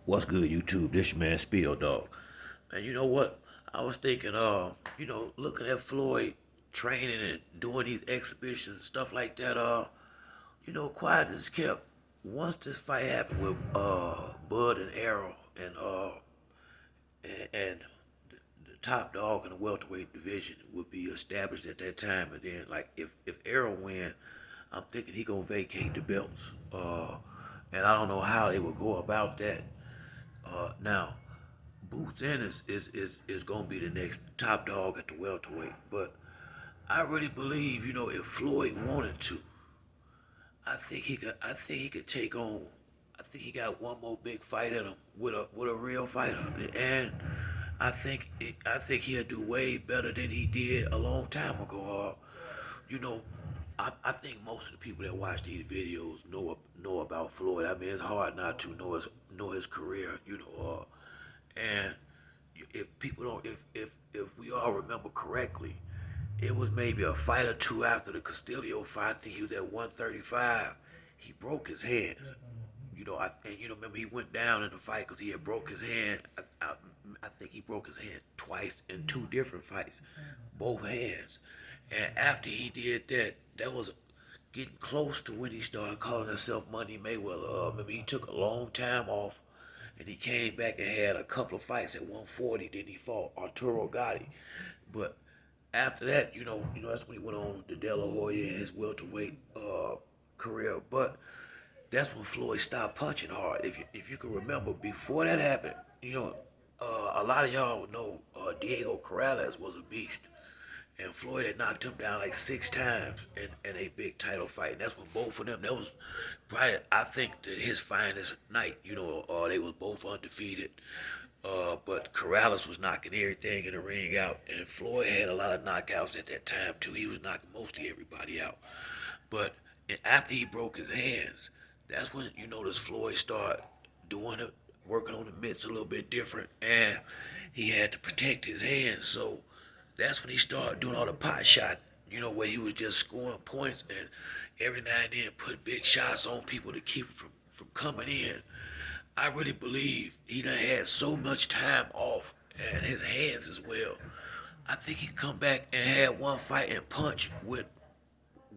What's good, YouTube? This your man Spill Dog. And you know what? I was thinking, looking at Floyd training and doing these exhibitions and stuff like that, quiet as kept. Once this fight happened with Bud and Arrow and the top dog in the welterweight division would be established at that time, and then like if Arrow win, I'm thinking he gonna vacate the belts. And I don't know how they would go about that. Now, Boots Ennis is gonna be the next top dog at the welterweight, but I really believe, if Floyd wanted to, I think he could. I think he could take on. I think he got one more big fight in him with a real fighter, and I think he'll do way better than he did a long time ago. You know, I think most of the people that watch these videos know about Floyd. I mean, it's hard not to know his career. And if people don't, if we all remember correctly, it was maybe a fight or two after the Castillo fight. I think he was at 135. He broke his hands. Remember he went down in the fight because he had broke his hand. I think he broke his hand twice in two different fights, both hands. And after he did that, that was getting close to when he started calling himself Money Mayweather. Remember he took a long time off, and he came back and had a couple of fights at 140. Then he fought Arturo Gotti, but after that, that's when he went on to De La Hoya and his welterweight career. But that's when Floyd stopped punching hard. If you can remember, before that happened, a lot of y'all would know Diego Corrales was a beast. And Floyd had knocked him down like 6 times in a big title fight. And that's when both of them, that was probably, I think, his finest night. They was both undefeated. But Corrales was knocking everything in the ring out. And Floyd had a lot of knockouts at that time, too. He was knocking mostly everybody out. But after he broke his hands, that's when you notice Floyd started doing it, working on the mitts a little bit different. And he had to protect his hands. So that's when he started doing all the pot shot, where he was just scoring points and every now and then put big shots on people to keep from coming in. I really believe he done had so much time off and his hands as well. I think he come back and had one fight and punch with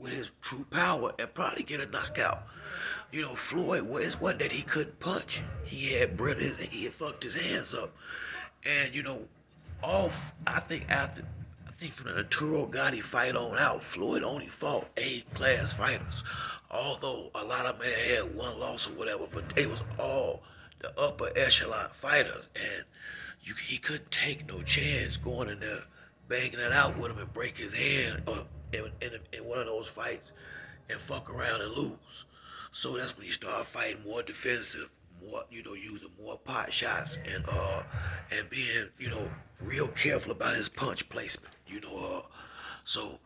his true power and probably get a knockout. Floyd, well, it wasn't that he couldn't punch. He had fucked his hands up. And, off, I think from the Arturo Gotti fight on out, Floyd only fought A-class fighters. Although a lot of them had one loss or whatever, but they was all the upper echelon fighters. And he couldn't take no chance going in there, banging it out with him and break his hand in one of those fights and fuck around and lose. So that's when he started fighting more defensive, more, using more pot shots and being, real careful about his punch placement. So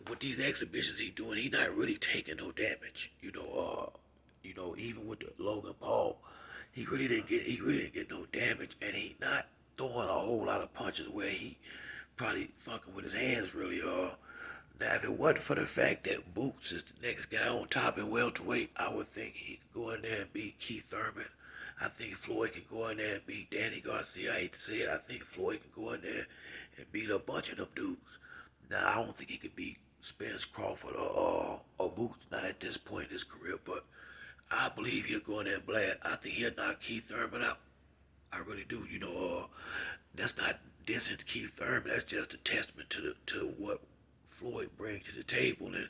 with these exhibitions he doing, he not really taking no damage. Even with the Logan Paul, he really didn't get no damage, and he not throwing a whole lot of punches where he probably fucking with his hands really. Now, if it wasn't for the fact that Boots is the next guy on top in welterweight, I would think he could go in there and beat Keith Thurman. I think Floyd could go in there and beat Danny Garcia. I hate to say it. I think Floyd could go in there and beat a bunch of them dudes. Now, I don't think he could beat Spence Crawford or Boots, not at this point in his career, but I believe he'll go in there and blast. I think he'll knock Keith Thurman out. I really do. That's not dissing Keith Thurman. That's just a testament to what Floyd brings to the table. And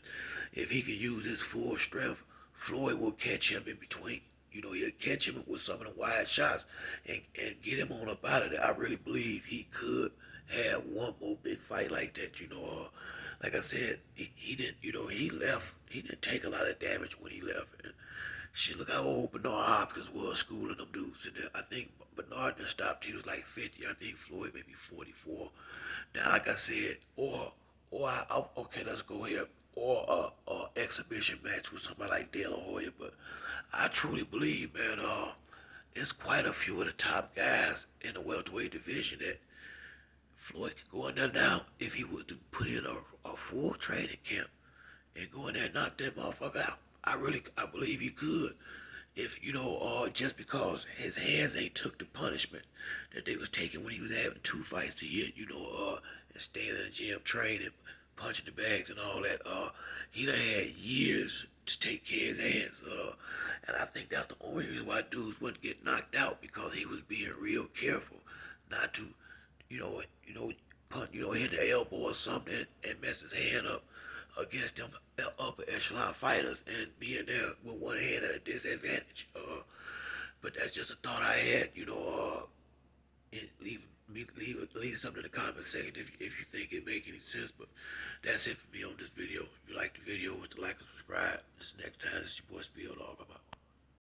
if he can use his full strength, Floyd will catch him in between. He'll catch him with some of the wide shots and get him on up out of there. I really believe he could have one more big fight like that. Like I said, he didn't. He left. He didn't take a lot of damage when he left. And shit, look how old Bernard Hopkins was schooling them dudes. And I think Bernard just stopped. He was like 50. I think Floyd maybe 44. Now, like I said, okay, let's go here. Or a exhibition match with somebody like De La Hoya. But I truly believe, man, it's quite a few of the top guys in the welterweight division that Floyd could go in there now if he was to put in a full training camp and go in there and knock that motherfucker out. I believe he could. if just because his hands ain't took the punishment that they was taking when he was having 2 fights a year, and staying in the gym training, punching the bags and all that, he done had years to take care of his hands, and I think that's the only reason why dudes wouldn't get knocked out, because he was being real careful not to, punch, hit the elbow or something and mess his hand up against them upper echelon fighters and being there with one hand at a disadvantage. But that's just a thought I had, and leave something in the comment section if you think it make any sense. But that's it for me on this video. If you like the video, hit the like and subscribe. This next time, this is your boy Spill Dog. I'm out.